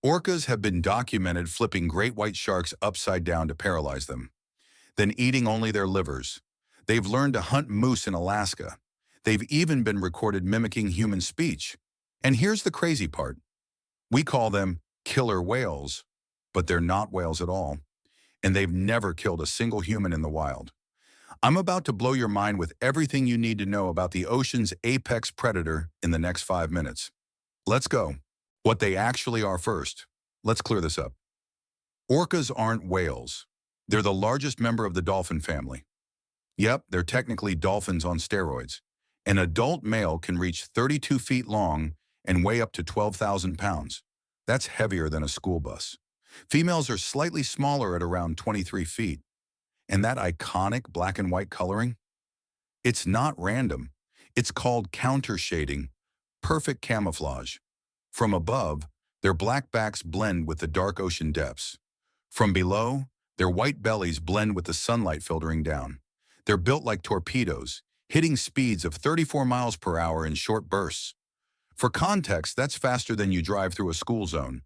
Orcas have been documented flipping great white sharks upside down to paralyze them, then eating only their livers. They've learned to hunt moose in Alaska. They've even been recorded mimicking human speech. And here's the crazy part. We call them killer whales, but they're not whales at all, and they've never killed a single human in the wild. I'm about to blow your mind with everything you need to know about the ocean's apex predator in the next 5 minutes. Let's go. What they actually are first. Let's clear this up. Orcas aren't whales. They're the largest member of the dolphin family. Yep, they're technically dolphins on steroids. An adult male can reach 32 feet long and weigh up to 12,000 pounds. That's heavier than a school bus. Females are slightly smaller at around 23 feet. And that iconic black and white coloring? It's not random. It's called countershading, perfect camouflage. From above, their black backs blend with the dark ocean depths. From below, their white bellies blend with the sunlight filtering down. They're built like torpedoes, hitting speeds of 34 miles per hour in short bursts. For context, that's faster than you drive through a school zone.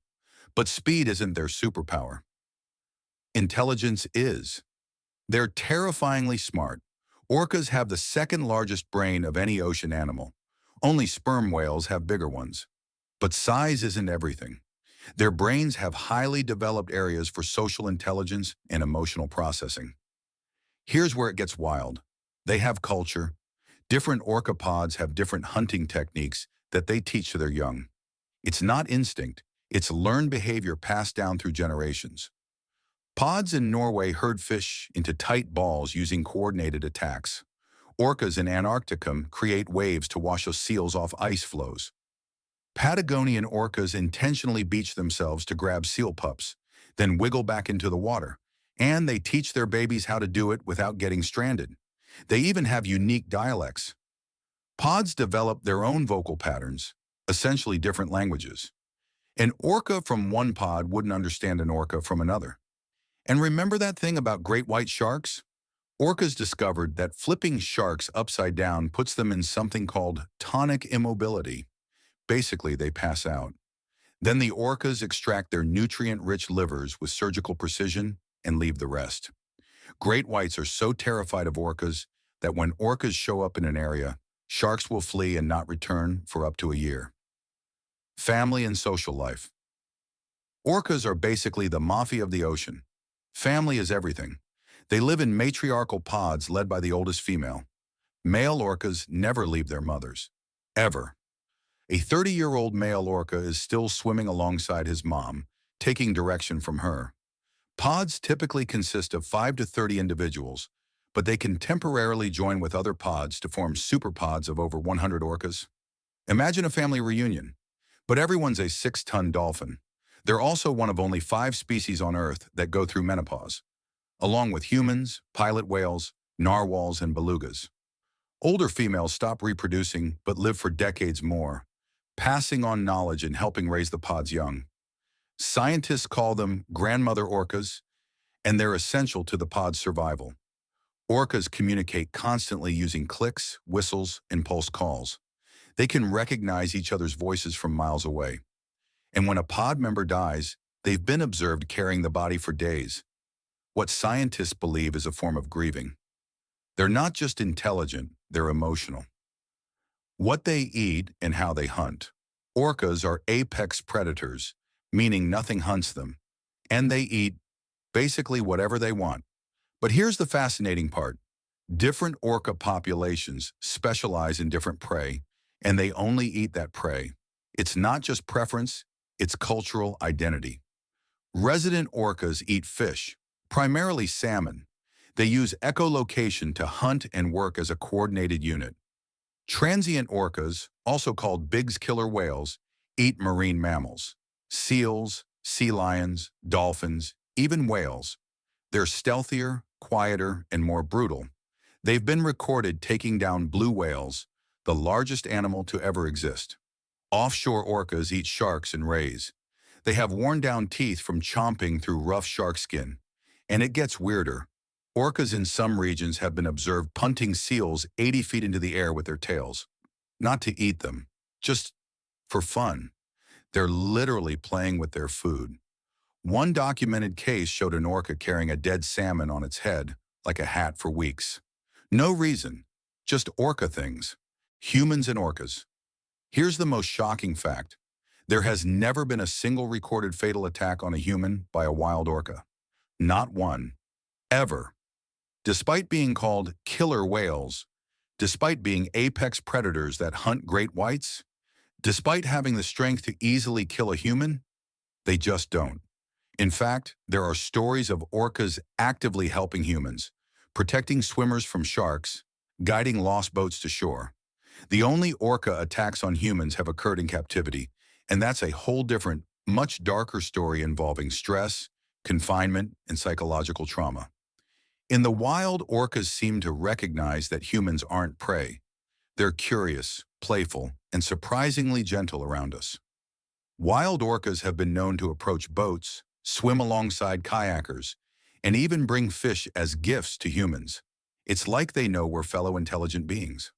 But speed isn't their superpower. Intelligence is. They're terrifyingly smart. Orcas have the second largest brain of any ocean animal. Only sperm whales have bigger ones. But size isn't everything. Their brains have highly developed areas for social intelligence and emotional processing. Here's where it gets wild. They have culture. Different orca pods have different hunting techniques that they teach to their young. It's not instinct. It's learned behavior passed down through generations. Pods in Norway herd fish into tight balls using coordinated attacks. Orcas in Antarctica create waves to wash seals off ice floes. Patagonian orcas intentionally beach themselves to grab seal pups, then wiggle back into the water. And they teach their babies how to do it without getting stranded. They even have unique dialects. Pods develop their own vocal patterns, essentially different languages. An orca from one pod wouldn't understand an orca from another. And remember that thing about great white sharks? Orcas discovered that flipping sharks upside down puts them in something called tonic immobility. Basically, they pass out. Then the orcas extract their nutrient-rich livers with surgical precision and leave the rest. Great whites are so terrified of orcas that when orcas show up in an area, sharks will flee and not return for up to a year. Family and social life. Orcas are basically the mafia of the ocean. Family is everything. They live in matriarchal pods led by the oldest female. Male orcas never leave their mothers. Ever. A 30-year-old male orca is still swimming alongside his mom, taking direction from her. Pods typically consist of 5 to 30 individuals, but they can temporarily join with other pods to form superpods of over 100 orcas. Imagine a family reunion, but everyone's a 6-ton dolphin. They're also one of only 5 species on Earth that go through menopause, along with humans, pilot whales, narwhals, and belugas. Older females stop reproducing but live for decades more, passing on knowledge and helping raise the pod's young. Scientists call them grandmother orcas, and they're essential to the pod's survival. Orcas communicate constantly using clicks, whistles, and pulse calls. They can recognize each other's voices from miles away. And when a pod member dies, they've been observed carrying the body for days. What scientists believe is a form of grieving. They're not just intelligent, they're emotional. What they eat and how they hunt. Orcas are apex predators, meaning nothing hunts them. And they eat basically whatever they want. But here's the fascinating part. Different orca populations specialize in different prey, and they only eat that prey. It's not just preference, it's cultural identity. Resident orcas eat fish, primarily salmon. They use echolocation to hunt and work as a coordinated unit. Transient orcas, also called Big's killer whales, eat marine mammals, seals, sea lions, dolphins, even whales. They're stealthier, quieter, and more brutal. They've been recorded taking down blue whales, the largest animal to ever exist. Offshore orcas eat sharks and rays. They have worn-down teeth from chomping through rough shark skin. And it gets weirder. Orcas in some regions have been observed punting seals 80 feet into the air with their tails. Not to eat them, just for fun. They're literally playing with their food. One documented case showed an orca carrying a dead salmon on its head, like a hat for weeks. No reason, just orca things. Humans and orcas. Here's the most shocking fact. There has never been a single recorded fatal attack on a human by a wild orca. Not one. Ever. Despite being called killer whales, despite being apex predators that hunt great whites, despite having the strength to easily kill a human, they just don't. In fact, there are stories of orcas actively helping humans, protecting swimmers from sharks, guiding lost boats to shore. The only orca attacks on humans have occurred in captivity, and that's a whole different, much darker story involving stress, confinement, and psychological trauma. In the wild, orcas seem to recognize that humans aren't prey. They're curious, playful, and surprisingly gentle around us. Wild orcas have been known to approach boats, swim alongside kayakers, and even bring fish as gifts to humans. It's like they know we're fellow intelligent beings.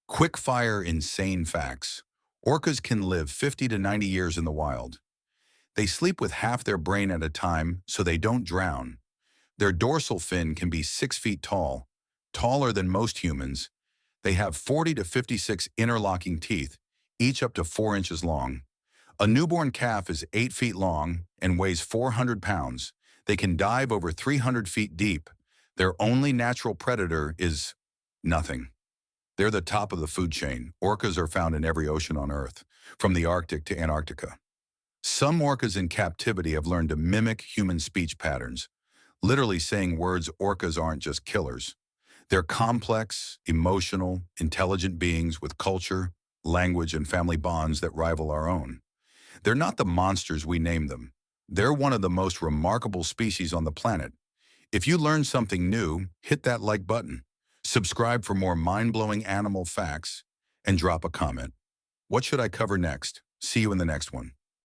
Quick-fire insane facts. Orcas can live 50 to 90 years in the wild. They sleep with half their brain at a time so they don't drown. Their dorsal fin can be 6 feet tall, taller than most humans. They have 40 to 56 interlocking teeth, each up to 4 inches long. A newborn calf is 8 feet long and weighs 400 pounds. They can dive over 300 feet deep. Their only natural predator is nothing. They're the top of the food chain. Orcas are found in every ocean on Earth, from the Arctic to Antarctica. Some orcas in captivity have learned to mimic human speech patterns, literally saying words. Orcas aren't just killers. They're complex, emotional, intelligent beings with culture, language, and family bonds that rival our own. They're not the monsters we name them. They're one of the most remarkable species on the planet. If you learned something new, hit that like button, subscribe for more mind-blowing animal facts, and drop a comment. What should I cover next? See you in the next one.